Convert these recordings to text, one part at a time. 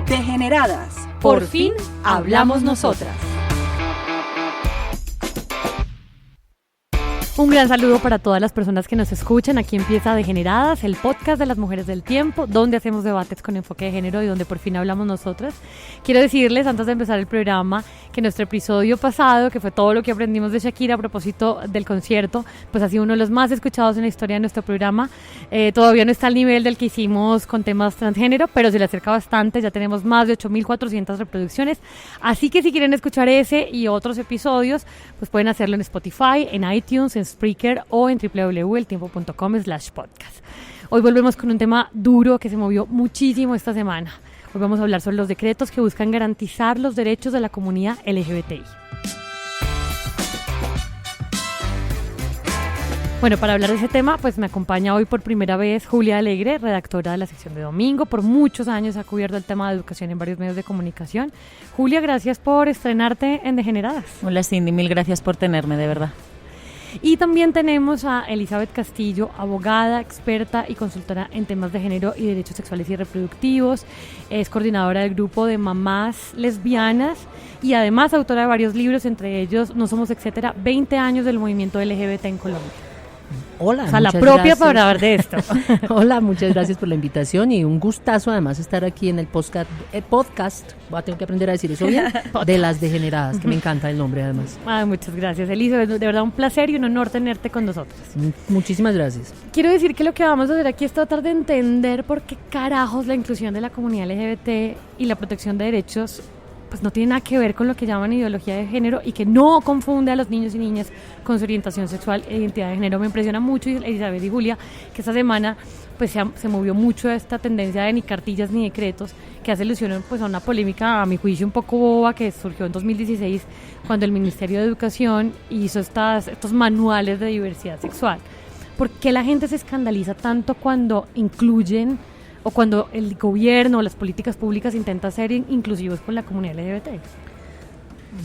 Degeneradas. Por fin hablamos nosotras. Un gran saludo para todas las personas que nos escuchan. Aquí empieza Degeneradas, el podcast de las mujeres del tiempo, donde hacemos debates con enfoque de género y donde por fin hablamos nosotras. Quiero decirles, antes de empezar el programa, que nuestro episodio pasado, que fue todo lo que aprendimos de Shakira a propósito del concierto, pues ha sido uno de los más escuchados en la historia de nuestro programa. Todavía no está al nivel del que hicimos con temas transgénero, pero se le acerca bastante. Ya tenemos más de 8.400 reproducciones. Así que si quieren escuchar ese y otros episodios, pues pueden hacerlo en Spotify, en iTunes, en Spreaker o en www.eltiempo.com/podcast. Hoy volvemos con un tema duro que se movió muchísimo esta semana. Hoy vamos a hablar sobre los decretos que buscan garantizar los derechos de la comunidad LGBTI. Bueno, para hablar de ese tema, pues me acompaña hoy por primera vez Julia Alegre, redactora de la sección de Domingo. Por muchos años ha cubierto el tema de educación en varios medios de comunicación. Julia, gracias por estrenarte en Degeneradas. Hola Cindy, mil gracias por tenerme, de verdad. Y también tenemos a Elizabeth Castillo, abogada, experta y consultora en temas de género y derechos sexuales y reproductivos. Es coordinadora del grupo de mamás lesbianas y además autora de varios libros, entre ellos No Somos Etcétera, 20 años del movimiento LGBT en Colombia. Hola, o sea, la propia gracias para hablar de esto. Hola, muchas gracias por la invitación y un gustazo además estar aquí en el podcast, tengo que aprender a decir eso bien, de las Degeneradas, que me encanta el nombre además. Muchas gracias, Elizabeth, de verdad un placer y un honor tenerte con nosotros. Muchísimas gracias. Quiero decir que lo que vamos a hacer aquí es tratar de entender por qué carajos la inclusión de la comunidad LGBT y la protección de derechos pues no tiene nada que ver con lo que llaman ideología de género y que no confunde a los niños y niñas con su orientación sexual e identidad de género. Me impresiona mucho, Elizabeth y Julia, que esta semana pues se movió mucho esta tendencia de ni cartillas ni decretos, que hace alusión pues a una polémica, a mi juicio, un poco boba, que surgió en 2016 cuando el Ministerio de Educación hizo estos manuales de diversidad sexual. ¿Por qué la gente se escandaliza tanto cuando incluyen o cuando el gobierno o las políticas públicas intentan ser inclusivos con la comunidad LGBT?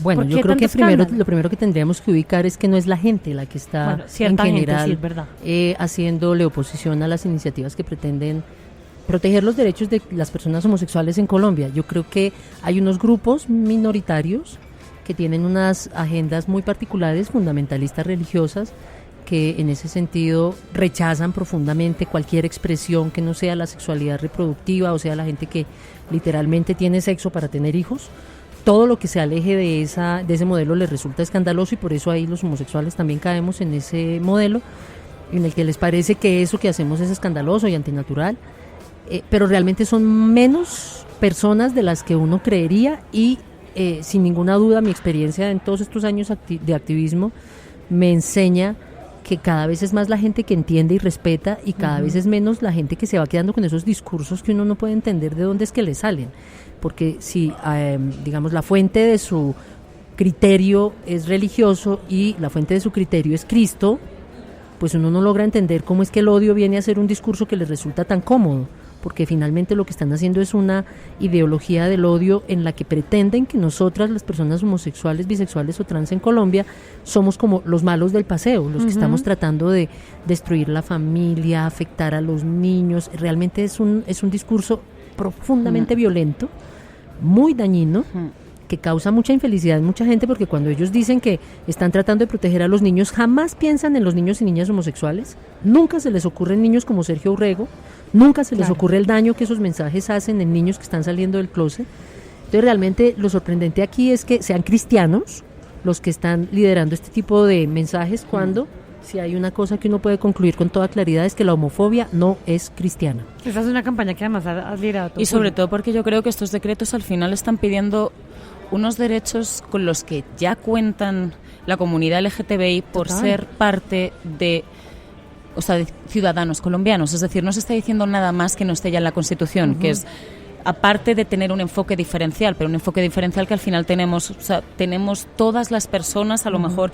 Bueno, yo creo que lo primero que tendríamos que ubicar es que no es la gente la que está en general haciéndole oposición a las iniciativas que pretenden proteger los derechos de las personas homosexuales en Colombia. Yo creo que hay unos grupos minoritarios que tienen unas agendas muy particulares, fundamentalistas religiosas, que en ese sentido rechazan profundamente cualquier expresión que no sea la sexualidad reproductiva, o sea, la gente que literalmente tiene sexo para tener hijos. Todo lo que se aleje de ese modelo les resulta escandaloso y por eso ahí los homosexuales también caemos en ese modelo en el que les parece que eso que hacemos es escandaloso y antinatural, pero realmente son menos personas de las que uno creería y sin ninguna duda mi experiencia en todos estos años de activismo me enseña que cada vez es más la gente que entiende y respeta y cada vez es menos la gente que se va quedando con esos discursos que uno no puede entender de dónde es que le salen, porque si digamos la fuente de su criterio es religioso y la fuente de su criterio es Cristo, pues uno no logra entender cómo es que el odio viene a ser un discurso que les resulta tan cómodo, porque finalmente lo que están haciendo es una ideología del odio en la que pretenden que nosotras, las personas homosexuales, bisexuales o trans en Colombia, somos como los malos del paseo, los que estamos tratando de destruir la familia, afectar a los niños. Realmente es un discurso profundamente violento, muy dañino, que causa mucha infelicidad en mucha gente, porque cuando ellos dicen que están tratando de proteger a los niños, jamás piensan en los niños y niñas homosexuales, nunca se les ocurren niños como Sergio Urrego, nunca se les ocurre el daño que esos mensajes hacen en niños que están saliendo del closet. Entonces realmente lo sorprendente aquí es que sean cristianos los que están liderando este tipo de mensajes, cuando si hay una cosa que uno puede concluir con toda claridad es que la homofobia no es cristiana. Esa es una campaña que además has liderado. Y sobre todo porque yo creo que estos decretos al final están pidiendo unos derechos con los que ya cuentan la comunidad LGTBI por ser parte de ciudadanos colombianos. Es decir, no se está diciendo nada más que no esté ya en la Constitución, que es, aparte de tener un enfoque diferencial, pero un enfoque diferencial que al final tenemos todas las personas, a lo mejor,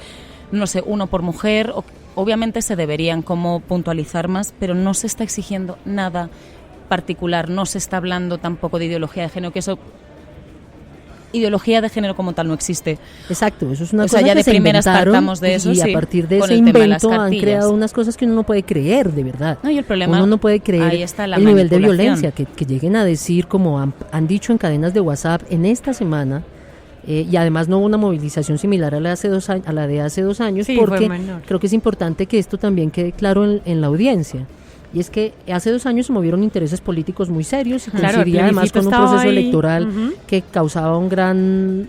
no sé, uno por mujer, obviamente se deberían como puntualizar más, pero no se está exigiendo nada particular, no se está hablando tampoco de ideología de género, que eso ideología de género como tal no existe. Exacto, eso es una cosa que ya de se primeras inventaron partamos de eso, y a partir de ese invento han creado unas cosas que uno no puede creer, de verdad. No, y el problema, uno no puede creer el nivel de violencia que lleguen a decir, como han dicho en cadenas de WhatsApp en esta semana, y además no hubo una movilización similar a la de hace 2 años, sí, porque creo que es importante que esto también quede claro en la audiencia. Y es que hace 2 años se movieron intereses políticos muy serios y coincidía además con un proceso electoral que causaba un gran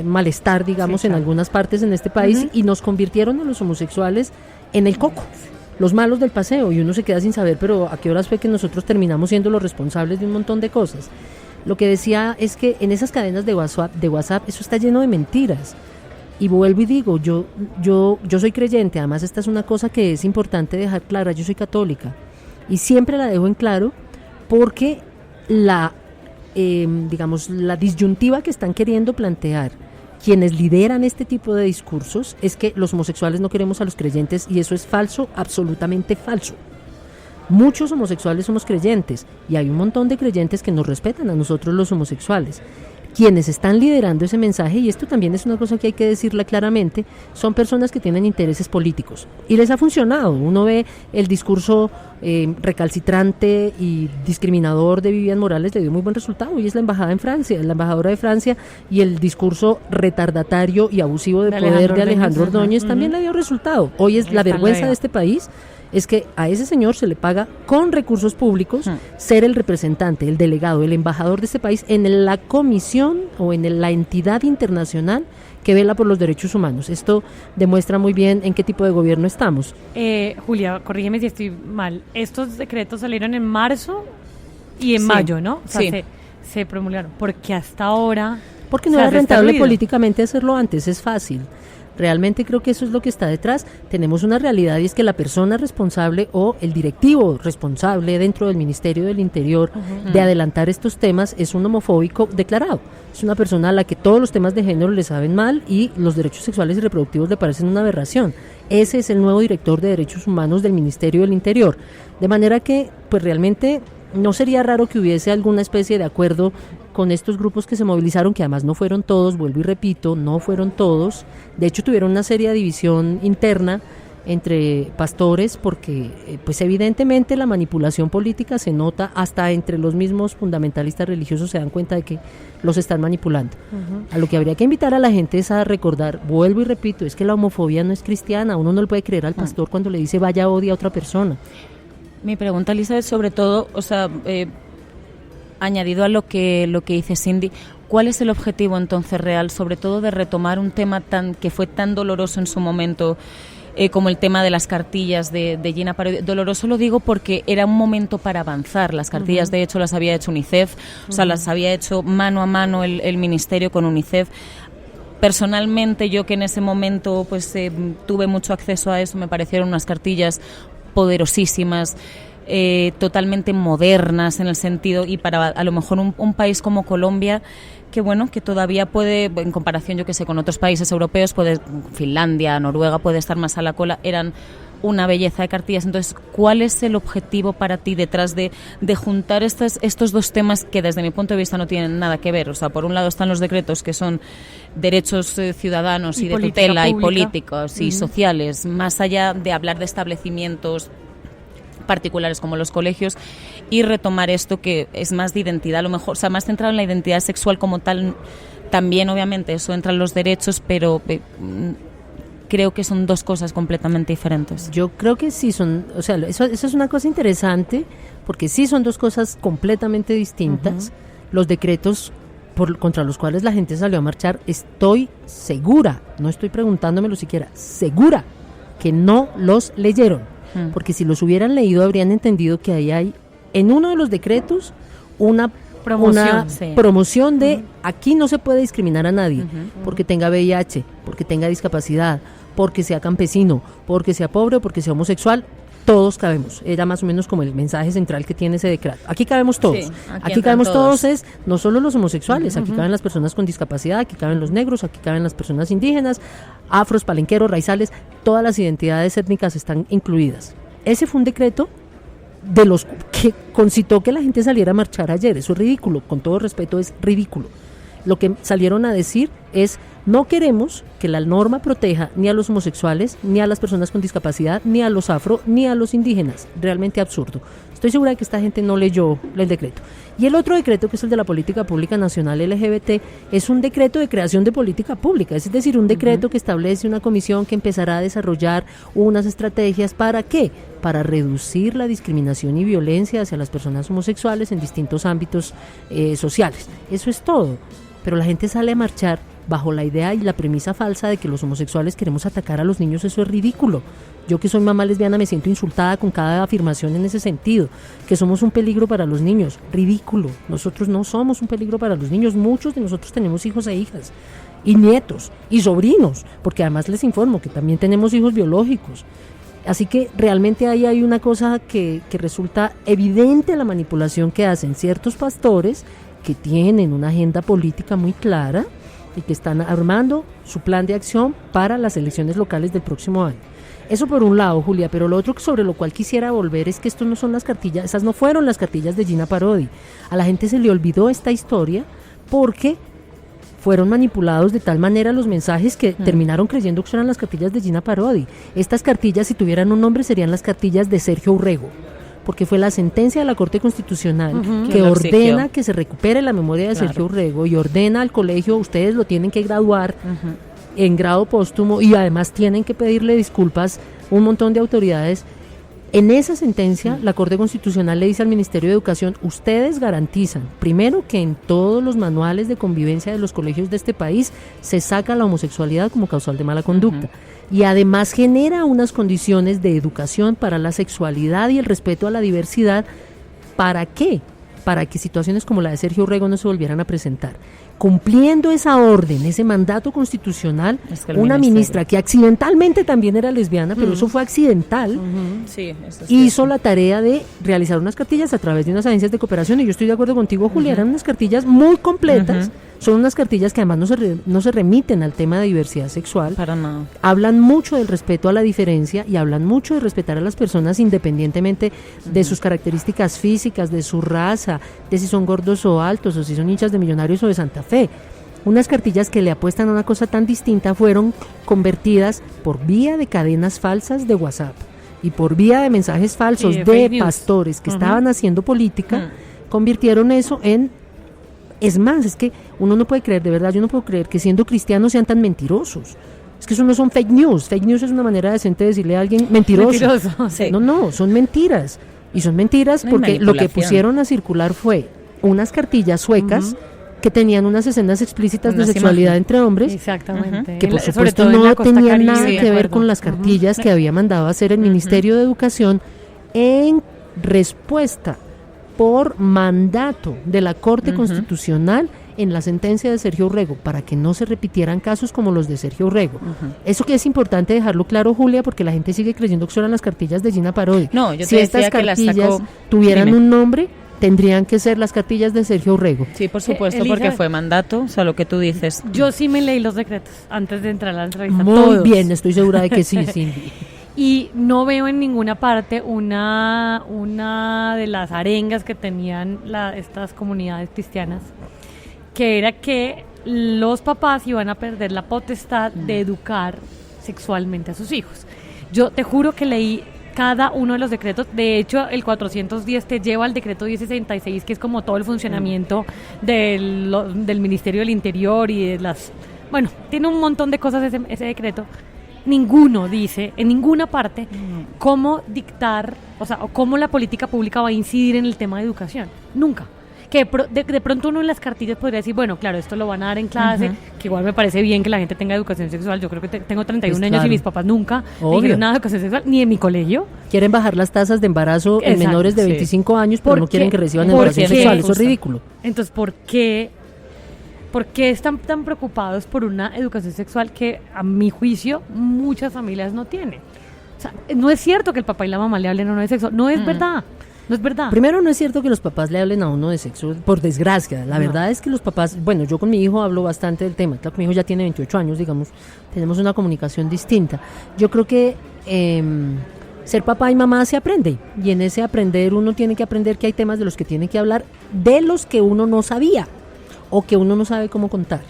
malestar, digamos, en algunas partes en este país, y nos convirtieron a los homosexuales en el coco, los malos del paseo, y uno se queda sin saber, pero ¿a qué horas fue que nosotros terminamos siendo los responsables de un montón de cosas? Lo que decía es que en esas cadenas de WhatsApp eso está lleno de mentiras. Y vuelvo y digo, yo soy creyente, además esta es una cosa que es importante dejar clara, yo soy católica. Y siempre la dejo en claro porque la disyuntiva que están queriendo plantear quienes lideran este tipo de discursos es que los homosexuales no queremos a los creyentes, y eso es falso, absolutamente falso. Muchos homosexuales somos creyentes y hay un montón de creyentes que nos respetan a nosotros los homosexuales. Quienes están liderando ese mensaje, y esto también es una cosa que hay que decirla claramente, son personas que tienen intereses políticos. Y les ha funcionado. Uno ve el discurso recalcitrante y discriminador de Vivian Morales, le dio muy buen resultado. Y es la embajadora de Francia, y el discurso retardatario y abusivo de poder de Alejandro Ordóñez también le dio resultado. Hoy es la vergüenza de este país. Es que a ese señor se le paga con recursos públicos ser el representante, el delegado, el embajador de este país en la comisión o en la entidad internacional que vela por los derechos humanos. Esto demuestra muy bien en qué tipo de gobierno estamos. Julia, corrígeme si estoy mal. Estos decretos salieron en marzo y en mayo, ¿no? O sea, sí. Se promulgaron. Porque hasta ahora... Porque no era rentable políticamente hacerlo antes, es fácil. Realmente creo que eso es lo que está detrás. Tenemos una realidad, y es que la persona responsable o el directivo responsable dentro del Ministerio del Interior de adelantar estos temas es un homofóbico declarado. Es una persona a la que todos los temas de género le saben mal y los derechos sexuales y reproductivos le parecen una aberración. Ese es el nuevo director de Derechos Humanos del Ministerio del Interior. De manera que, pues realmente no sería raro que hubiese alguna especie de acuerdo con estos grupos que se movilizaron, que además no fueron todos, vuelvo y repito, no fueron todos. De hecho, tuvieron una seria división interna entre pastores, porque pues evidentemente la manipulación política se nota, hasta entre los mismos fundamentalistas religiosos se dan cuenta de que los están manipulando. A lo que habría que invitar a la gente es a recordar, vuelvo y repito, es que la homofobia no es cristiana. Uno no le puede creer al pastor cuando le dice vaya, odia a otra persona. Mi pregunta, Lisa, es sobre todo, o sea, añadido a lo que dice Cindy, ¿cuál es el objetivo entonces real, sobre todo de retomar un tema que fue tan doloroso en su momento, como el tema de las cartillas de Gina Parodi? Doloroso lo digo porque era un momento para avanzar. Las cartillas, de hecho, las había hecho UNICEF, o sea, las había hecho mano a mano el Ministerio con UNICEF. Personalmente, yo que en ese momento pues tuve mucho acceso a eso, me parecieron unas cartillas poderosísimas, totalmente modernas en el sentido, y para a lo mejor un país como Colombia, que bueno, que todavía puede, en comparación yo que sé con otros países europeos, Finlandia, Noruega, puede estar más a la cola, eran una belleza de cartillas. Entonces, ¿cuál es el objetivo para ti detrás de juntar estos dos temas que desde mi punto de vista no tienen nada que ver? O sea, por un lado están los decretos, que son derechos ciudadanos y de tutela pública, y políticos y sociales, más allá de hablar de establecimientos particulares como los colegios, y retomar esto que es más de identidad, a lo mejor, o sea, más centrado en la identidad sexual como tal. También obviamente eso entra en los derechos, pero creo que son dos cosas completamente diferentes. Yo creo que sí son, o sea, eso es una cosa interesante, porque sí son dos cosas completamente distintas. Los decretos contra los cuales la gente salió a marchar, estoy segura, no estoy preguntándomelo siquiera, segura que no los leyeron. Porque si los hubieran leído habrían entendido que ahí hay en uno de los decretos una promoción de aquí no se puede discriminar a nadie porque tenga VIH, porque tenga discapacidad, porque sea campesino, porque sea pobre o porque sea homosexual. Todos cabemos. Era más o menos como el mensaje central que tiene ese decreto. Aquí cabemos todos. Sí, aquí cabemos todos, es no solo los homosexuales, aquí caben las personas con discapacidad, aquí caben los negros, aquí caben las personas indígenas, afros, palenqueros, raizales, todas las identidades étnicas están incluidas. Ese fue un decreto de los que concitó que la gente saliera a marchar ayer. Eso es ridículo, con todo respeto es ridículo. Lo que salieron a decir es: no queremos que la norma proteja ni a los homosexuales, ni a las personas con discapacidad, ni a los afro, ni a los indígenas. Realmente absurdo. Estoy segura de que esta gente no leyó el decreto. Y el otro decreto, que es el de la Política Pública Nacional LGBT, es un decreto de creación de política pública, es decir, un decreto que establece una comisión que empezará a desarrollar unas estrategias. ¿Para qué? Para reducir la discriminación y violencia hacia las personas homosexuales en distintos ámbitos sociales. Eso es todo. Pero la gente sale a marchar bajo la idea y la premisa falsa de que los homosexuales queremos atacar a los niños. Eso es ridículo. Yo, que soy mamá lesbiana, me siento insultada con cada afirmación en ese sentido, que somos un peligro para los niños. Ridículo. Nosotros no somos un peligro para los niños. Muchos de nosotros tenemos hijos e hijas, y nietos, y sobrinos, porque además les informo que también tenemos hijos biológicos. Así que realmente ahí hay una cosa que resulta evidente, la manipulación que hacen ciertos pastores que tienen una agenda política muy clara y que están armando su plan de acción para las elecciones locales del próximo año. Eso por un lado, Julia, pero lo otro sobre lo cual quisiera volver es que estos no son las cartillas, esas no fueron las cartillas de Gina Parodi. A la gente se le olvidó esta historia porque fueron manipulados de tal manera los mensajes que terminaron creyendo que eran las cartillas de Gina Parodi. Estas cartillas, si tuvieran un nombre, serían las cartillas de Sergio Urrego, porque fue la sentencia de la Corte Constitucional que ordena que se recupere la memoria de Sergio Urrego y ordena al colegio: ustedes lo tienen que graduar en grado póstumo, y además tienen que pedirle disculpas un montón de autoridades. En esa sentencia, la Corte Constitucional le dice al Ministerio de Educación: ustedes garantizan, primero, que en todos los manuales de convivencia de los colegios de este país se saca la homosexualidad como causal de mala conducta, y además genera unas condiciones de educación para la sexualidad y el respeto a la diversidad. ¿Para qué? Para que situaciones como la de Sergio Urrego no se volvieran a presentar. Cumpliendo esa orden, ese mandato constitucional, una ministra que accidentalmente también era lesbiana, pero eso fue accidental, hizo la tarea de realizar unas cartillas a través de unas agencias de cooperación, y yo estoy de acuerdo contigo, Julia, eran unas cartillas muy completas, son unas cartillas que además no se remiten al tema de diversidad sexual, para nada. Hablan mucho del respeto a la diferencia y hablan mucho de respetar a las personas independientemente de sus características físicas, de su raza, de si son gordos o altos, o si son hinchas de Millonarios o de Santa Fe. Unas cartillas que le apuestan a una cosa tan distinta fueron convertidas por vía de cadenas falsas de WhatsApp y por vía de mensajes falsos de pastores que estaban haciendo política, convirtieron eso en... Es más, es que uno no puede creer, de verdad, yo no puedo creer que siendo cristianos sean tan mentirosos. Es que eso no son fake news. Fake news es una manera decente de decirle a alguien mentiroso. Sí. No, son mentiras. Y son mentiras porque lo que pusieron a circular fue unas cartillas suecas que tenían unas escenas explícitas de sexualidad entre hombres. Exactamente. Que por supuesto no tenían nada que ver con las cartillas que había mandado a hacer el Ministerio de Educación en respuesta por mandato de la Corte Constitucional en la sentencia de Sergio Urrego, para que no se repitieran casos como los de Sergio Urrego. Eso que es importante dejarlo claro, Julia, porque la gente sigue creyendo que son las cartillas de Gina Parodi. No, yo te si estas cartillas tuvieran un nombre, tendrían que ser las cartillas de Sergio Urrego. Sí, por supuesto, porque fue mandato, o sea, lo que tú dices. Yo sí me leí los decretos antes de entrar a la entrevista. Muy bien, estoy segura de que sí, Cindy. Y no veo en ninguna parte una de las arengas que tenían estas comunidades cristianas, que era que los papás iban a perder la potestad de educar sexualmente a sus hijos. Yo te juro que leí cada uno de los decretos. De hecho, el 410 te lleva al decreto 1066, que es como todo el funcionamiento del Ministerio del Interior y de las... Bueno, tiene un montón de cosas ese decreto. Ninguno dice, en ninguna parte, cómo dictar, o sea, o cómo la política pública va a incidir en el tema de educación. Nunca. Que de pronto uno en las cartillas podría decir, bueno, claro, esto lo van a dar en clase, que igual me parece bien que la gente tenga educación sexual. Yo creo que tengo 31 años y mis papás nunca dijeron nada de educación sexual, ni en mi colegio. Quieren bajar las tasas de embarazo en menores de 25 años, pero no quieren que reciban educación sexual. Eso es ridículo. Entonces, ¿por qué están tan preocupados por una educación sexual que, a mi juicio, muchas familias no tienen? O sea, no es cierto que el papá y la mamá le hablen o no de sexo. No es verdad. No es verdad. Primero, no es cierto que los papás le hablen a uno de sexo, por desgracia. La verdad es que los papás, bueno, yo con mi hijo hablo bastante del tema. Claro que mi hijo ya tiene 28 años, digamos, tenemos una comunicación distinta. Yo creo que ser papá y mamá se aprende, y en ese aprender uno tiene que aprender que hay temas de los que tiene que hablar, de los que uno no sabía, o que uno no sabe cómo contar.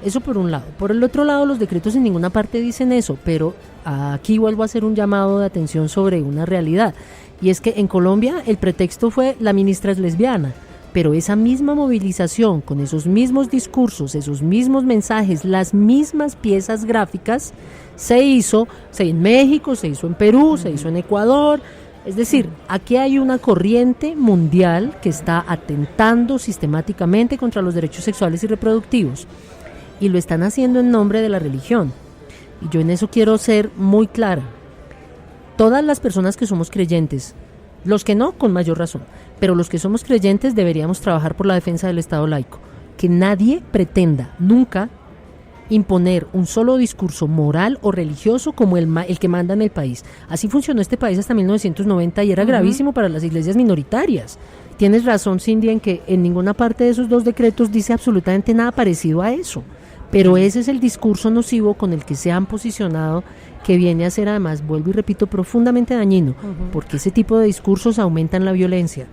Eso por un lado. Por el otro lado, los decretos en ninguna parte dicen eso, pero aquí vuelvo a hacer un llamado de atención sobre una realidad, y es que en Colombia el pretexto fue la ministra es lesbiana, pero esa misma movilización, con esos mismos discursos, esos mismos mensajes, las mismas piezas gráficas, se hizo en México, se hizo en Perú, se hizo en Ecuador. Es decir, aquí hay una corriente mundial que está atentando sistemáticamente contra los derechos sexuales y reproductivos, y lo están haciendo en nombre de la religión. Y yo en eso quiero ser muy clara. Todas las personas que somos creyentes, los que no, con mayor razón, pero los que somos creyentes deberíamos trabajar por la defensa del Estado laico. Que nadie pretenda nunca imponer un solo discurso moral o religioso como el que manda en el país. Así funcionó este país hasta 1990 y era gravísimo para las iglesias minoritarias. Tienes razón, Cindy, en que en ninguna parte de esos 2 decretos dice absolutamente nada parecido a eso, pero ese es el discurso nocivo con el que se han posicionado, que viene a ser, además, vuelvo y repito, profundamente dañino, porque ese tipo de discursos aumentan la violencia.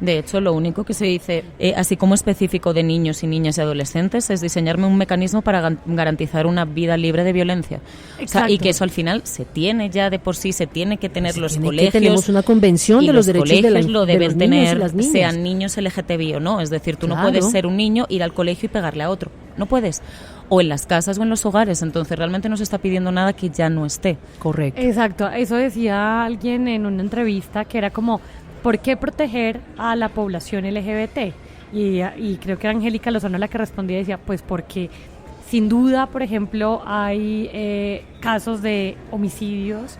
De hecho, lo único que se dice, así como específico de niños y niñas y adolescentes, es diseñarme un mecanismo para garantizar una vida libre de violencia. O sea, y que eso al final se tiene ya de por sí, se tiene que tener los colegios. Tenemos una convención de los derechos de los lo deben tener, niños, sean niños LGTBI o no. Es decir, tú no puedes ser un niño, ir al colegio y pegarle a otro. No puedes. O en las casas o en los hogares. Entonces realmente no se está pidiendo nada que ya no esté. Correcto. Exacto. Eso decía alguien en una entrevista, que era como, ¿por qué proteger a la población LGBT? Y creo que era Angélica Lozano la que respondía y decía, pues porque sin duda, por ejemplo, hay casos de homicidios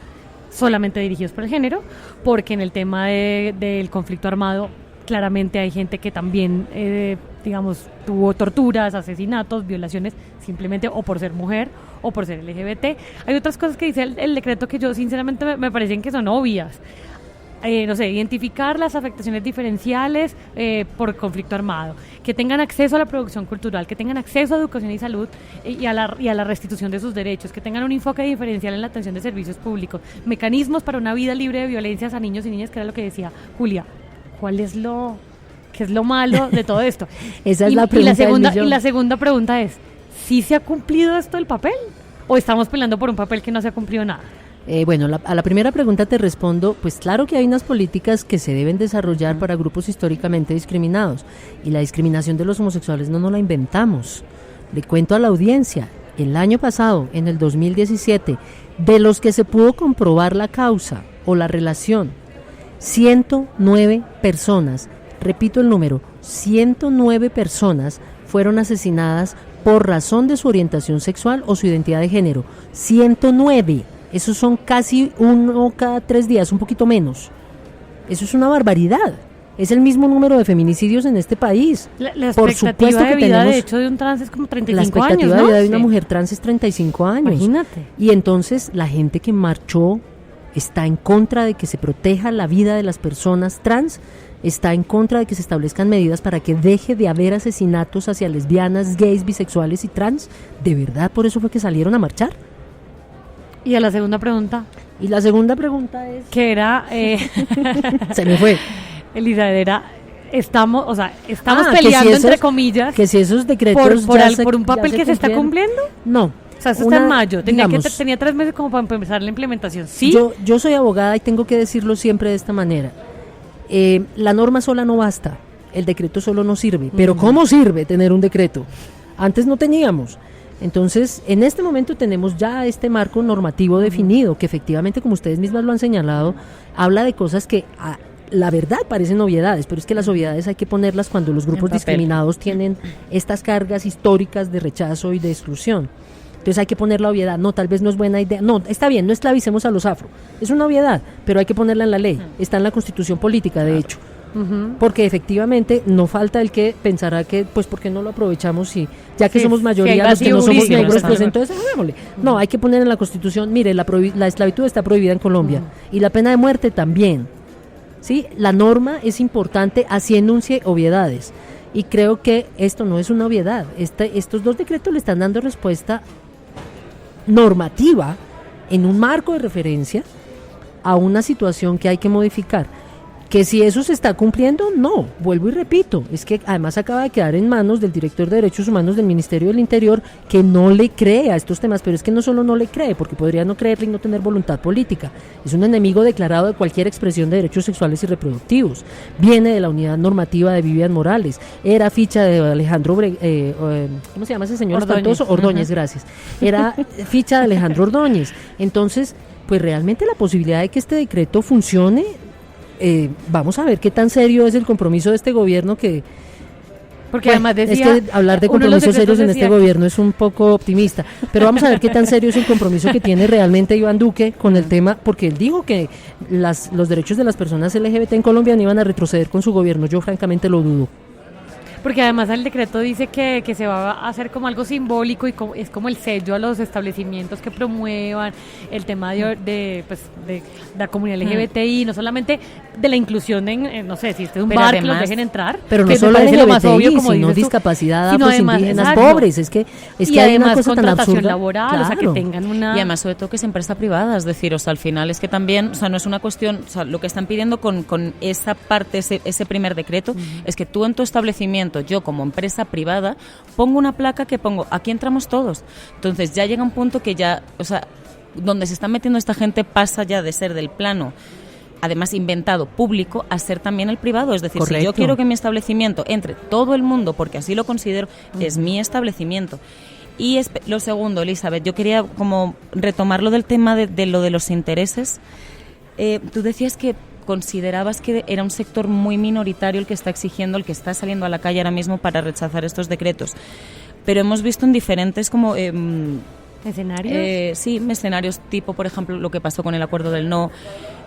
solamente dirigidos por el género, porque en el tema del conflicto armado claramente hay gente que también, digamos, tuvo torturas, asesinatos, violaciones, simplemente o por ser mujer o por ser LGBT. Hay otras cosas que dice el decreto que yo sinceramente me parecen que son obvias. No sé, identificar las afectaciones diferenciales por conflicto armado, que tengan acceso a la producción cultural, que tengan acceso a educación y salud y a la restitución de sus derechos, que tengan un enfoque diferencial en la atención de servicios públicos, mecanismos para una vida libre de violencias a niños y niñas, que era lo que decía Julia. ¿Qué es lo malo de todo esto? Esa es la pregunta. Y la segunda pregunta es, ¿sí se ha cumplido esto del papel? ¿O estamos peleando por un papel que no se ha cumplido nada? Bueno, a la primera pregunta te respondo, pues claro que hay unas políticas que se deben desarrollar para grupos históricamente discriminados, y la discriminación de los homosexuales no nos la inventamos. Le cuento a la audiencia, el año pasado, en el 2017, de los que se pudo comprobar la causa o la relación, 109 personas, repito el número, 109 personas fueron asesinadas por razón de su orientación sexual o su identidad de género. 109. Esos son casi 1 cada 3 días, un poquito menos. Eso es una barbaridad. Es el mismo número de feminicidios en este país. La expectativa de vida, de hecho, de un trans es como 35 años, ¿no? La expectativa de vida de una mujer trans es 35 años. Imagínate. Y entonces la gente que marchó está en contra de que se proteja la vida de las personas trans, está en contra de que se establezcan medidas para que deje de haber asesinatos hacia lesbianas, gays, bisexuales y trans. ¿De verdad por eso fue que salieron a marchar? Y a la segunda pregunta. Y la segunda pregunta es... Que era... Se me fue. Elizabeth, era... Estamos peleando, si entre comillas... Que si esos decretos... ¿Por un papel que se está cumpliendo? No. O sea, eso está en mayo. Tenía 3 meses como para empezar la implementación. ¿Sí? Yo soy abogada y tengo que decirlo siempre de esta manera. La norma sola no basta. El decreto solo no sirve. Pero ¿cómo sirve tener un decreto? Antes no teníamos. Entonces, en este momento tenemos ya este marco normativo definido, que efectivamente, como ustedes mismas lo han señalado, habla de cosas que la verdad parecen obviedades, pero es que las obviedades hay que ponerlas cuando los grupos discriminados tienen estas cargas históricas de rechazo y de exclusión. Entonces hay que poner la obviedad. No, tal vez no es buena idea. No, está bien, no esclavicemos a los afro. Es una obviedad, pero hay que ponerla en la ley. Está en la Constitución Política, de hecho. Porque efectivamente no falta el que pensará que, pues, ¿por qué no lo aprovechamos si ya que somos mayoría los que no somos negros, pues entonces hagámosle? No, hay que poner en la Constitución, mire, la esclavitud está prohibida en Colombia y la pena de muerte también. ¿Sí? La norma es importante, así enuncie obviedades. Y creo que esto no es una obviedad. Estos 2 decretos le están dando respuesta normativa en un marco de referencia a una situación que hay que modificar. Que si eso se está cumpliendo, no, vuelvo y repito, es que además acaba de quedar en manos del director de Derechos Humanos del Ministerio del Interior, que no le cree a estos temas, pero es que no solo no le cree, porque podría no creerle y no tener voluntad política, es un enemigo declarado de cualquier expresión de derechos sexuales y reproductivos, viene de la unidad normativa de Vivian Morales, era ficha de Alejandro, ¿cómo se llama ese señor espantoso? Ordóñez, gracias, era ficha de Alejandro Ordóñez, entonces, pues realmente la posibilidad de que este decreto funcione, vamos a ver qué tan serio es el compromiso de este gobierno que... Porque además decía... Es que hablar de compromisos serios en este gobierno es un poco optimista, pero vamos a ver qué tan serio es el compromiso que tiene realmente Iván Duque con el tema, porque él dijo que los derechos de las personas LGBT en Colombia no iban a retroceder con su gobierno, yo francamente lo dudo. Porque además el decreto dice que se va a hacer como algo simbólico y es como el sello a los establecimientos que promuevan el tema de la comunidad LGBTI, no solamente de la inclusión en no sé, si este es un bar además, que los dejen entrar. Pero no solo LGBTI, lo más obvio, como sino discapacidad, indígenas, pobres, es que hay una cosa tan absurda. Laboral, claro. O sea, que tengan una... Y además, sobre todo, que es empresa privada, es decir, o sea, al final es que también, o sea, no es una cuestión, o sea, lo que están pidiendo con esa parte, ese primer decreto, es que tú en tu establecimiento, yo como empresa privada, pongo una placa que pongo, aquí entramos todos. Entonces ya llega un punto que ya, o sea, donde se está metiendo esta gente pasa ya de ser del plano, además inventado, público, a ser también el privado. Es decir, correcto. Si yo quiero que mi establecimiento entre todo el mundo, porque así lo considero, es mi establecimiento. Y lo segundo, Elizabeth, yo quería como retomar lo del tema de lo de los intereses. Tú decías que considerabas que era un sector muy minoritario el que está exigiendo, el que está saliendo a la calle ahora mismo para rechazar estos decretos. Pero hemos visto en diferentes como... ¿escenarios? Sí, escenarios tipo, por ejemplo, lo que pasó con el acuerdo del no,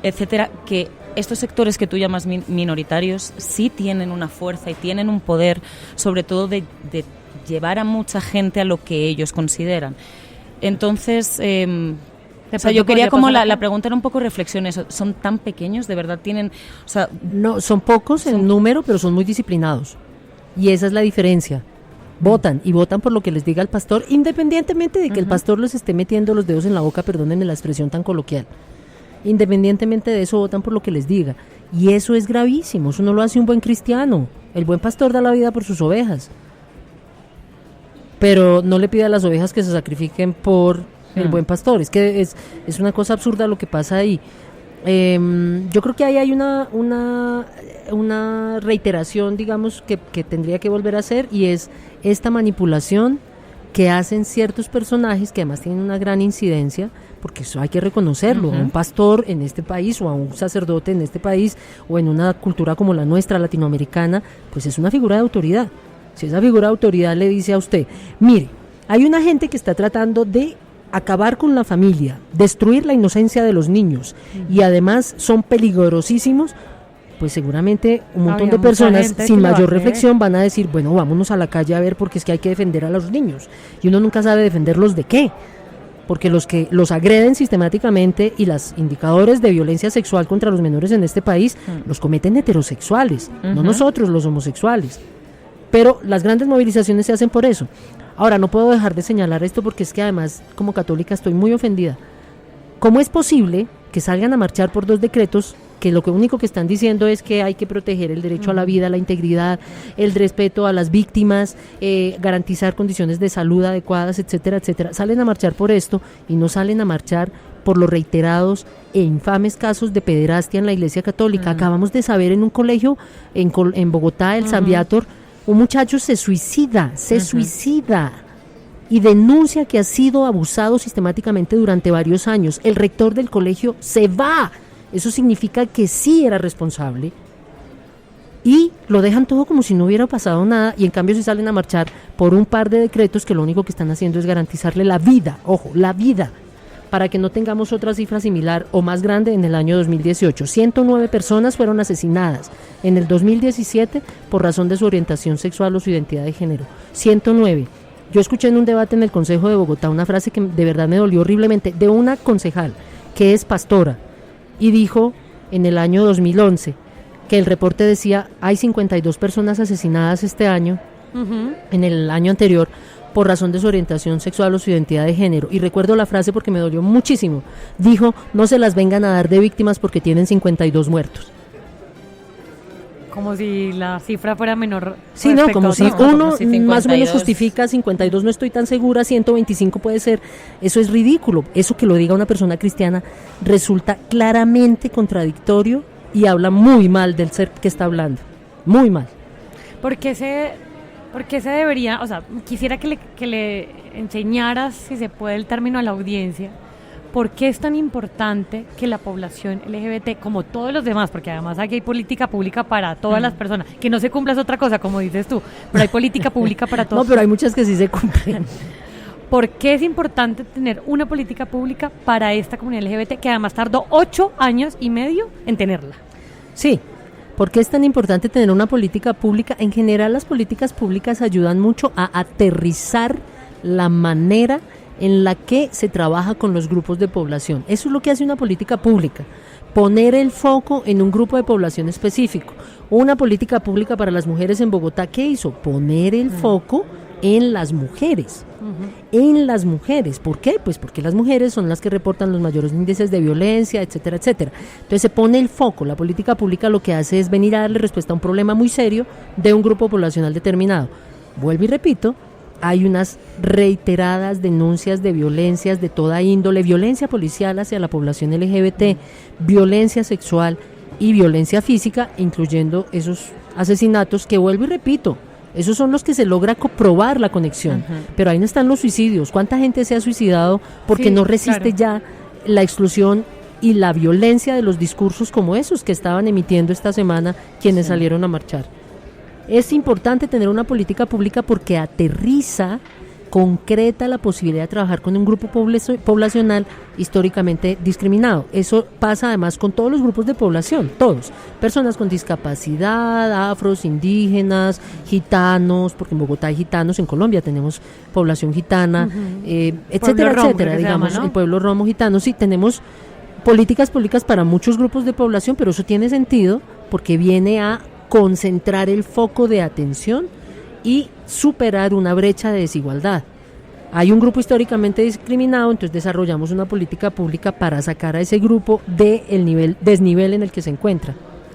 etcétera, que estos sectores que tú llamas minoritarios sí tienen una fuerza y tienen un poder, sobre todo de llevar a mucha gente a lo que ellos consideran. Entonces... o sea, yo quería como la pregunta era un poco reflexiones. ¿Son tan pequeños? ¿De verdad tienen...? O sea, no, son pocos en número, pero son muy disciplinados. Y esa es la diferencia. Votan, y votan por lo que les diga el pastor, independientemente de que el pastor les esté metiendo los dedos en la boca, perdónenme la expresión tan coloquial. Independientemente de eso, votan por lo que les diga. Y eso es gravísimo, eso no lo hace un buen cristiano. El buen pastor da la vida por sus ovejas. Pero no le pide a las ovejas que se sacrifiquen por... el buen pastor, es que es una cosa absurda lo que pasa ahí. Yo creo que ahí hay una reiteración, digamos, que tendría que volver a hacer, y es esta manipulación que hacen ciertos personajes que además tienen una gran incidencia, porque eso hay que reconocerlo, a un pastor en este país o a un sacerdote en este país o en una cultura como la nuestra latinoamericana, pues es una figura de autoridad. Si esa figura de autoridad le dice a usted, mire, hay una gente que está tratando de acabar con la familia, destruir la inocencia de los niños y además son peligrosísimos, pues seguramente un montón de personas sin mayor reflexión van a decir, bueno, vámonos a la calle a ver, porque es que hay que defender a los niños, y uno nunca sabe defenderlos de qué, porque los que los agreden sistemáticamente y los indicadores de violencia sexual contra los menores en este país los cometen heterosexuales, no nosotros los homosexuales, pero las grandes movilizaciones se hacen por eso. Ahora, no puedo dejar de señalar esto porque es que además, como católica, estoy muy ofendida. ¿Cómo es posible que salgan a marchar por 2 decretos que lo único que están diciendo es que hay que proteger el derecho a la vida, la integridad, el respeto a las víctimas, garantizar condiciones de salud adecuadas, etcétera, etcétera? Salen a marchar por esto y no salen a marchar por los reiterados e infames casos de pederastia en la Iglesia Católica. Acabamos de saber en un colegio en Bogotá, el San Viator, un muchacho se suicida y denuncia que ha sido abusado sistemáticamente durante varios años. El rector del colegio se va. Eso significa que sí era responsable. Y lo dejan todo como si no hubiera pasado nada, y en cambio se salen a marchar por un par de decretos que lo único que están haciendo es garantizarle la vida, ojo, la vida, para que no tengamos otra cifra similar o más grande en el año 2018. 109 personas fueron asesinadas en el 2017 por razón de su orientación sexual o su identidad de género. 109. Yo escuché en un debate en el Consejo de Bogotá una frase que de verdad me dolió horriblemente, de una concejal que es pastora, y dijo en el año 2011 que el reporte decía, hay 52 personas asesinadas este año, en el año anterior, por razón de su orientación sexual o su identidad de género. Y recuerdo la frase porque me dolió muchísimo. Dijo, no se las vengan a dar de víctimas porque tienen 52 muertos. como si la cifra fuera menor. Sí, no, como si uno más o menos justifica 52, no estoy tan segura, 125 puede ser. Eso es ridículo. Eso que lo diga una persona cristiana resulta claramente contradictorio y habla muy mal del ser que está hablando. Muy mal. ¿Por qué se debería, o sea, quisiera que le enseñaras, si se puede, el término a la audiencia? ¿Por qué es tan importante que la población LGBT, como todos los demás, porque además aquí hay política pública para todas las personas, que no se cumpla es otra cosa, como dices tú, pero hay política pública para todos? No, pero hay muchas que sí se cumplen. ¿Por qué es importante tener una política pública para esta comunidad LGBT, que además tardó 8 años y medio en tenerla? Sí. ¿Por qué es tan importante tener una política pública? En general, las políticas públicas ayudan mucho a aterrizar la manera en la que se trabaja con los grupos de población. Eso es lo que hace una política pública, poner el foco en un grupo de población específico. Una política pública para las mujeres en Bogotá, ¿qué hizo? Poner el foco en las mujeres. En las mujeres. ¿Por qué? Pues porque las mujeres son las que reportan los mayores índices de violencia, etcétera, etcétera. Entonces se pone el foco. La política pública lo que hace es venir a darle respuesta a un problema muy serio de un grupo poblacional determinado. Vuelvo y repito, hay unas reiteradas denuncias de violencias de toda índole, violencia policial hacia la población LGBT, violencia sexual y violencia física, incluyendo esos asesinatos que, vuelvo y repito, esos son los que se logra comprobar la conexión, pero ahí no están los suicidios. ¿Cuánta gente se ha suicidado porque no resiste ya la exclusión y la violencia de los discursos como esos que estaban emitiendo esta semana quienes salieron a marchar? Es importante tener una política pública porque aterriza, concreta la posibilidad de trabajar con un grupo poblacional históricamente discriminado. Eso pasa además con todos los grupos de población, todos. Personas con discapacidad, afros, indígenas, gitanos, porque en Bogotá hay gitanos, en Colombia tenemos población gitana, etcétera, etcétera, digamos, el pueblo romo gitano. Sí, tenemos políticas públicas para muchos grupos de población, pero eso tiene sentido porque viene a concentrar el foco de atención y superar una brecha de desigualdad. Hay un grupo históricamente discriminado, entonces desarrollamos una política pública para sacar a ese grupo del desnivel en el que se encuentra.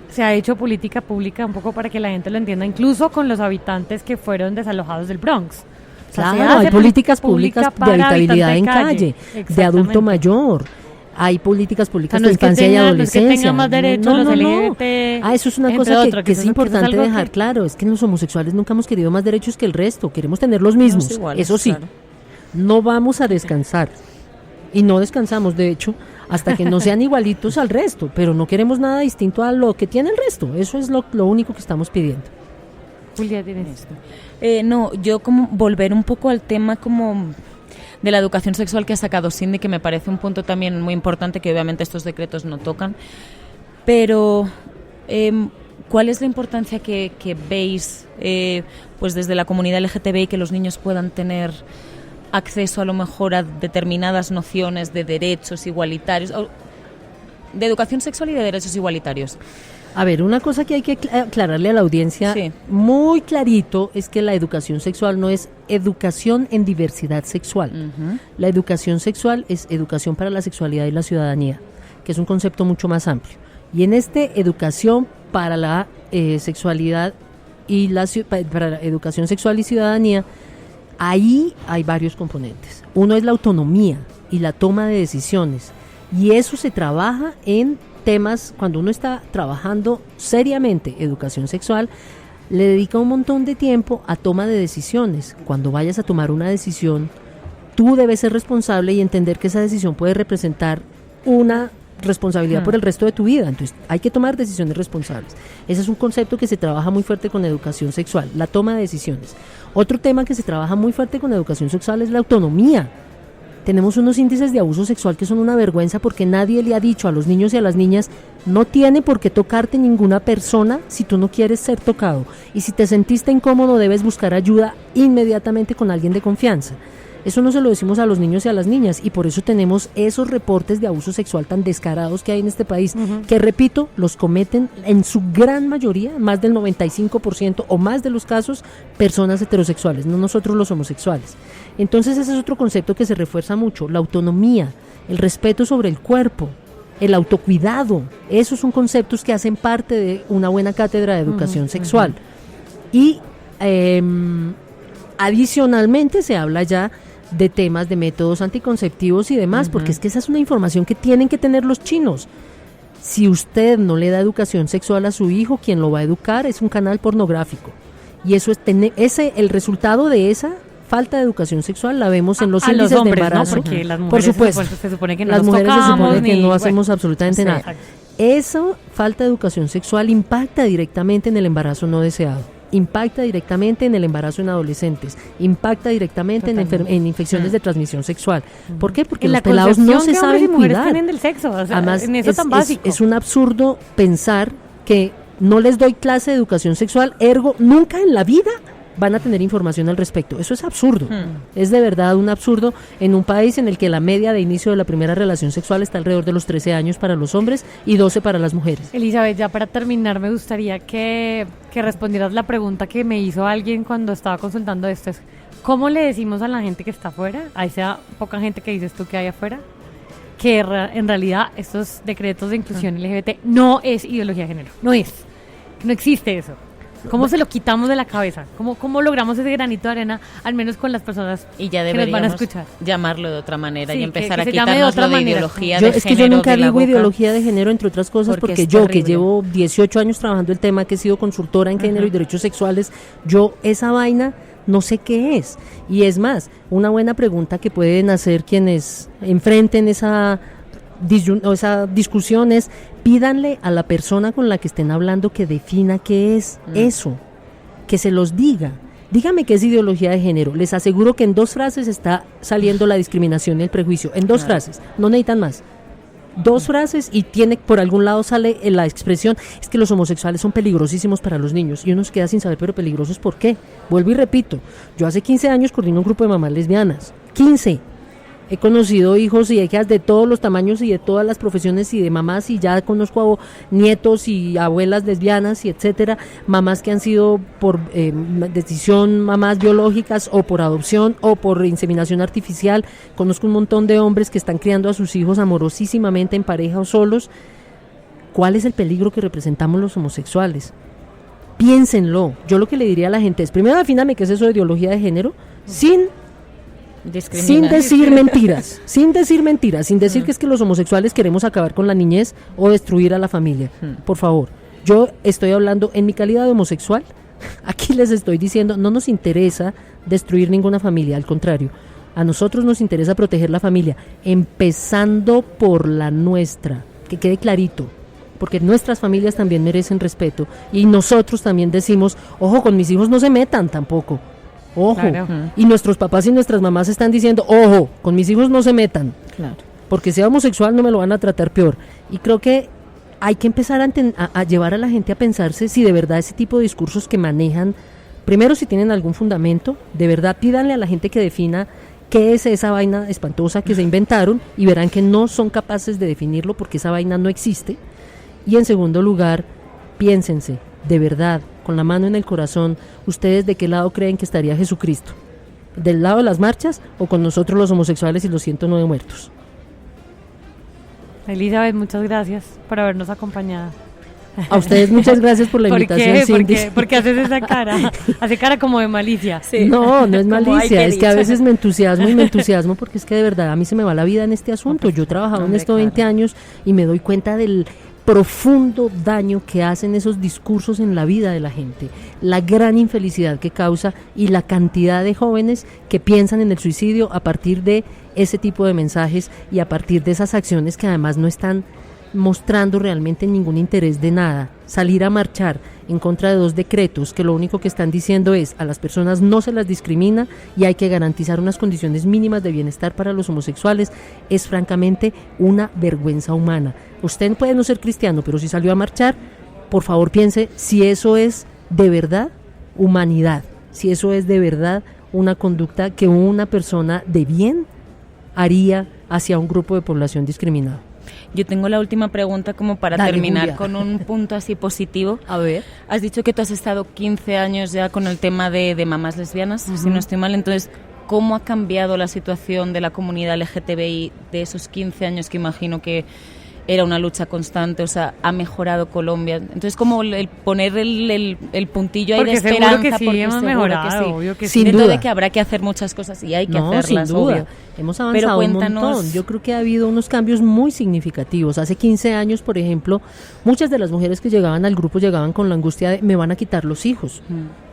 Se ha hecho política pública un poco para que la gente lo entienda, incluso con los habitantes que fueron desalojados del Bronx. Claro, hay políticas públicas de habitabilidad en calle, de adulto mayor. Hay políticas públicas de infancia y adolescencia. Que tengan más derechos, los LGBT. Eso es una cosa que es importante dejar claro. Es que los homosexuales nunca hemos querido más derechos que el resto. Queremos tener los mismos. Iguales, eso sí, claro. No vamos a descansar. Y no descansamos, de hecho, hasta que no sean igualitos al resto. Pero no queremos nada distinto a lo que tiene el resto. Eso es lo único que estamos pidiendo. Julia, ¿tienes esto? No, yo como volver un poco al tema como de la educación sexual que ha sacado Cindy, que me parece un punto también muy importante que obviamente estos decretos no tocan, pero ¿cuál es la importancia que veis pues desde la comunidad LGTBI que los niños puedan tener acceso a lo mejor a determinadas nociones de derechos igualitarios, de educación sexual y de derechos igualitarios? A ver, una cosa que hay que aclararle a la audiencia muy clarito es que la educación sexual no es educación en diversidad sexual. La educación sexual es educación para la sexualidad y la ciudadanía, que es un concepto mucho más amplio. Y en educación para la sexualidad y para la educación sexual y ciudadanía, ahí hay varios componentes. Uno es la autonomía y la toma de decisiones, y eso se trabaja en temas, cuando uno está trabajando seriamente educación sexual, le dedica un montón de tiempo a toma de decisiones. Cuando vayas a tomar una decisión, tú debes ser responsable y entender que esa decisión puede representar una responsabilidad por el resto de tu vida. Entonces hay que tomar decisiones responsables. Ese es un concepto que se trabaja muy fuerte con educación sexual, la toma de decisiones. Otro tema que se trabaja muy fuerte con educación sexual es la autonomía. Tenemos unos índices de abuso sexual que son una vergüenza porque nadie le ha dicho a los niños y a las niñas: no tiene por qué tocarte ninguna persona si tú no quieres ser tocado, y si te sentiste incómodo debes buscar ayuda inmediatamente con alguien de confianza. Eso no se lo decimos a los niños y a las niñas, y por eso tenemos esos reportes de abuso sexual tan descarados que hay en este país, que, repito, los cometen en su gran mayoría, más del 95% o más de los casos, personas heterosexuales, no nosotros los homosexuales. Entonces ese es otro concepto que se refuerza mucho, la autonomía, el respeto sobre el cuerpo. el autocuidado. Esos son conceptos que hacen parte de una buena cátedra de educación sexual. Y adicionalmente se habla ya de temas de métodos anticonceptivos y demás, porque es que esa es una información que tienen que tener los chinos. Si usted no le da educación sexual a su hijo, quien lo va a educar es un canal pornográfico. Y eso es el resultado de esa falta de educación sexual la vemos en los índices hombres, de embarazo. ¿no? Porque las mujeres por supuesto, se supone que no las mujeres tocamos, se supone que no hacemos absolutamente nada. Exacto. Esa falta de educación sexual impacta directamente en el embarazo no deseado, impacta directamente en el embarazo en adolescentes, impacta directamente en infecciones de transmisión sexual. ¿Por qué? Porque los pelados no se saben cuidar. Del sexo, o sea, además, en eso tan básico. Es un absurdo pensar que no les doy clase de educación sexual, ergo nunca en la vida van a tener información al respecto. Eso es absurdo. Es de verdad un absurdo en un país en el que la media de inicio de la primera relación sexual está alrededor de los 13 años para los hombres y 12 para las mujeres. Elizabeth, ya para terminar me gustaría que respondieras la pregunta que me hizo alguien cuando estaba consultando esto. Es, ¿cómo le decimos a la gente que está afuera, a esa poca gente que dices tú que hay afuera, que en realidad estos decretos de inclusión LGBT no es ideología de género? No existe eso. ¿Cómo se lo quitamos de la cabeza? ¿Cómo logramos ese granito de arena, al menos con las personas y ya que nos van a escuchar? Llamarlo de otra manera, y empezar que a quitarnos lo de ideología de género. Es que yo nunca digo ideología de género, entre otras cosas, porque yo, que llevo 18 años trabajando el tema, que he sido consultora en género y derechos sexuales, yo esa vaina no sé qué es. Y es más, una buena pregunta que pueden hacer quienes enfrenten esas discusiones, pídanle a la persona con la que estén hablando que defina qué es eso, que se los diga. Dígame qué es ideología de género. Les aseguro que en 2 frases está saliendo la discriminación y el prejuicio. En 2 frases, no necesitan más. 2 frases y por algún lado sale la expresión, es que los homosexuales son peligrosísimos para los niños. Y uno se queda sin saber, pero peligrosos ¿por qué? Vuelvo y repito, yo hace 15 años coordino un grupo de mamás lesbianas. 15. He conocido hijos y hijas de todos los tamaños y de todas las profesiones y de mamás, y ya conozco nietos y abuelas lesbianas y etcétera, mamás que han sido por decisión, mamás biológicas o por adopción o por inseminación artificial. Conozco un montón de hombres que están criando a sus hijos amorosísimamente en pareja o solos. ¿Cuál es el peligro que representamos los homosexuales? Piénsenlo. Yo lo que le diría a la gente es, primero defíname qué es eso de ideología de género, sin decir mentiras, sin decir que es que los homosexuales queremos acabar con la niñez o destruir a la familia. Por favor, yo estoy hablando en mi calidad de homosexual, aquí les estoy diciendo, no nos interesa destruir ninguna familia, al contrario, a nosotros nos interesa proteger la familia, empezando por la nuestra, que quede clarito, porque nuestras familias también merecen respeto, y nosotros también decimos, ojo, con mis hijos no se metan tampoco. Ojo, claro. Y nuestros papás y nuestras mamás están diciendo, ojo, con mis hijos no se metan, claro, porque sea homosexual no me lo van a tratar peor. Y creo que hay que empezar a llevar a la gente a pensarse si de verdad ese tipo de discursos que manejan, primero si tienen algún fundamento, de verdad pídanle a la gente que defina qué es esa vaina espantosa que se inventaron, y verán que no son capaces de definirlo porque esa vaina no existe. Y en segundo lugar, piénsense, de verdad, con la mano en el corazón, ¿ustedes de qué lado creen que estaría Jesucristo? ¿Del lado de las marchas o con nosotros los homosexuales y los 109 muertos? Elizabeth, muchas gracias por habernos acompañado. A ustedes muchas gracias por la invitación, Cindy. ¿Por qué haces esa cara? Hace cara como de malicia. Sí. No es malicia, es que a veces me entusiasmo porque es que de verdad a mí se me va la vida en este asunto. Yo he trabajado en esto 20 años y me doy cuenta del profundo daño que hacen esos discursos en la vida de la gente, la gran infelicidad que causa y la cantidad de jóvenes que piensan en el suicidio a partir de ese tipo de mensajes y a partir de esas acciones que además no están mostrando realmente ningún interés de nada. Salir a marchar en contra de 2 decretos que lo único que están diciendo es a las personas no se las discrimina y hay que garantizar unas condiciones mínimas de bienestar para los homosexuales, es francamente una vergüenza humana. Usted puede no ser cristiano, pero si salió a marchar, por favor piense si eso es de verdad humanidad, si eso es de verdad una conducta que una persona de bien haría hacia un grupo de población discriminado. Yo tengo la última pregunta como para terminar, Julia, con un punto así positivo. A ver. Has dicho que tú has estado 15 años ya con el tema de mamás lesbianas, si no estoy mal. Entonces, ¿cómo ha cambiado la situación de la comunidad LGTBI de esos 15 años que imagino que era una lucha constante, o sea, ha mejorado Colombia. Entonces, como el poner el puntillo ahí de esperanza, que sí, porque hemos mejorado, obvio que sí. Dentro de que habrá que hacer muchas cosas y hay que hacerlas, sin duda. obvio. Hemos avanzado un montón. Yo creo que ha habido unos cambios muy significativos. Hace 15 años, por ejemplo, muchas de las mujeres que llegaban al grupo llegaban con la angustia de me van a quitar los hijos.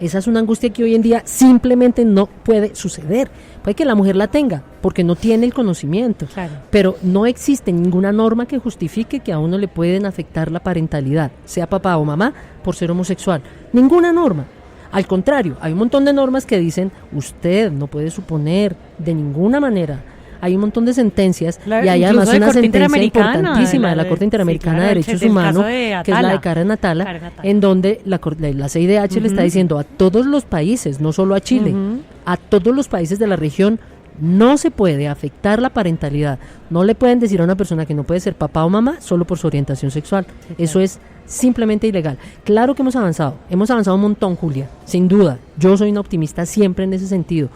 Esa es una angustia que hoy en día simplemente no puede suceder. Puede que la mujer la tenga porque no tiene el conocimiento, claro, pero no existe ninguna norma que justifique que a uno le pueden afectar la parentalidad, sea papá o mamá, por ser homosexual. Ninguna norma. Al contrario, hay un montón de normas que dicen usted no puede suponer de ninguna manera. Hay un montón de sentencias y hay además una sentencia importantísima de la Corte Interamericana de Derechos Humanos, que es la de Karen Atala, en donde la CIDH le está diciendo a todos los países, no solo a Chile, a todos los países de la región, no se puede afectar la parentalidad. No le pueden decir a una persona que no puede ser papá o mamá solo por su orientación sexual. Sí, claro. Eso es simplemente ilegal. Claro que hemos avanzado un montón, Julia, sin duda. Yo soy una optimista siempre en ese sentido.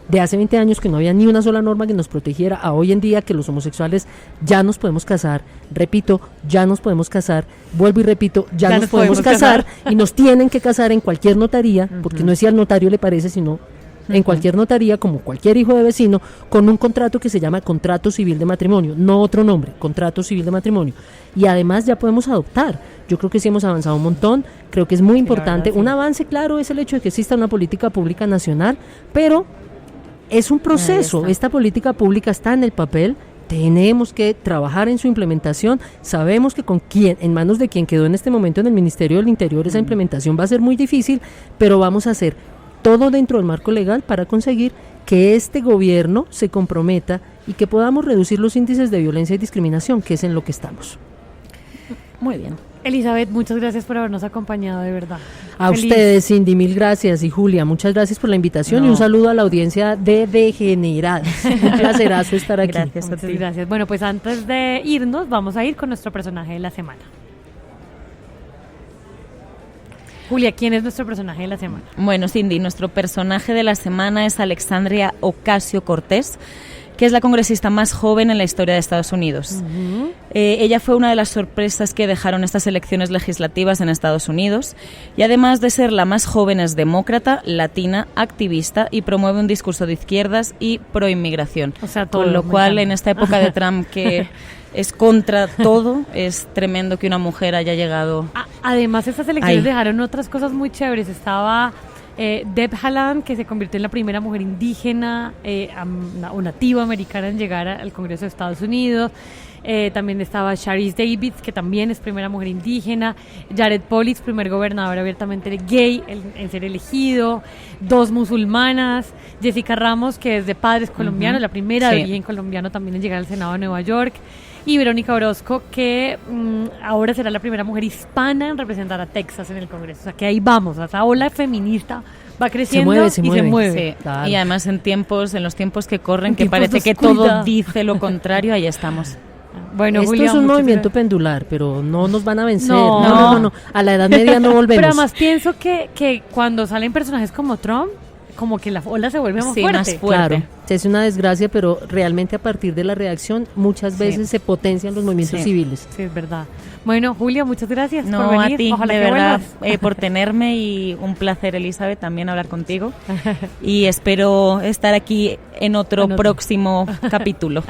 De hace 20 años que no había ni una sola norma que nos protegiera, a hoy en día que los homosexuales ya nos podemos casar, repito, ya nos podemos casar, vuelvo y repito, ya nos podemos casar y nos tienen que casar en cualquier notaría, porque no es si al notario le parece, sino en cualquier notaría, como cualquier hijo de vecino, con un contrato que se llama contrato civil de matrimonio, no otro nombre, contrato civil de matrimonio. Y además ya podemos adoptar. Yo creo que sí hemos avanzado un montón, creo que es muy importante. Un avance, claro, es el hecho de que exista una política pública nacional, pero es un proceso. Esta política pública está en el papel, tenemos que trabajar en su implementación. Sabemos que en manos de quien quedó en este momento en el Ministerio del Interior, esa implementación va a ser muy difícil, pero vamos a hacer todo dentro del marco legal para conseguir que este gobierno se comprometa y que podamos reducir los índices de violencia y discriminación, que es en lo que estamos. Muy bien. Elizabeth, muchas gracias por habernos acompañado, de verdad. A ustedes, Cindy, mil gracias. Y Julia, muchas gracias por la invitación y un saludo a la audiencia de Degeneradas. Un placerazo estar aquí. Gracias a ti. Gracias. Bueno, pues antes de irnos, vamos a ir con nuestro personaje de la semana. Julia, ¿quién es nuestro personaje de la semana? Bueno, Cindy, nuestro personaje de la semana es Alexandria Ocasio-Cortez, que es la congresista más joven en la historia de Estados Unidos. Ella fue una de las sorpresas que dejaron estas elecciones legislativas en Estados Unidos, y además de ser la más joven es demócrata, latina, activista y promueve un discurso de izquierdas y pro-inmigración. O sea, todo. Con lo cual, en esta época de Trump que es contra todo, es tremendo que una mujer haya llegado. Además, estas elecciones dejaron otras cosas muy chéveres. Estaba Deb Haaland, que se convirtió en la primera mujer indígena o nativa americana en llegar al Congreso de Estados Unidos. También estaba Sharice Davids, que también es primera mujer indígena. Jared Polis, primer gobernador abiertamente gay en ser elegido. 2 musulmanas. Jessica Ramos, que es de padres colombianos, la primera de origen colombiano también en llegar al Senado de Nueva York. Y Verónica Orozco, que ahora será la primera mujer hispana en representar a Texas en el Congreso. O sea, que ahí vamos, esa ola feminista va creciendo se mueve. Sí. Claro. Y además en los tiempos que corren, que parece que todo dice lo contrario, ahí estamos. Bueno, esto Julia, es un movimiento pendular, pero no nos van a vencer. No. A la edad media no volvemos. Pero además pienso que cuando salen personajes como Trump, como que la ola se vuelve más fuerte. Claro, es una desgracia, pero realmente a partir de la reacción muchas veces se potencian los movimientos civiles. Sí, es verdad. Bueno, Julia, muchas gracias por venir. A ti, ojalá de que verdad, por tenerme, y un placer, Elizabeth, también hablar contigo. Y espero estar aquí en otro próximo capítulo.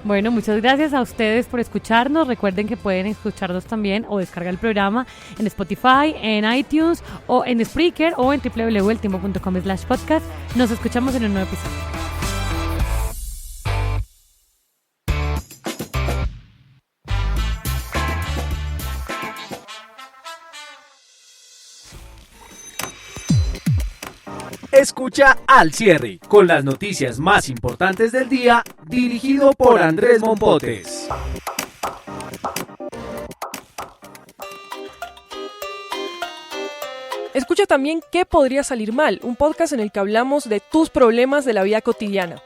Bueno, muchas gracias a ustedes por escucharnos. Recuerden que pueden escucharnos también o descargar el programa en Spotify, en iTunes o en Spreaker o en www.eltiempo.com/podcast. Nos escuchamos en un nuevo episodio. Escucha Al Cierre, con las noticias más importantes del día, dirigido por Andrés Mompotes. Escucha también ¿Qué podría salir mal?, un podcast en el que hablamos de tus problemas de la vida cotidiana.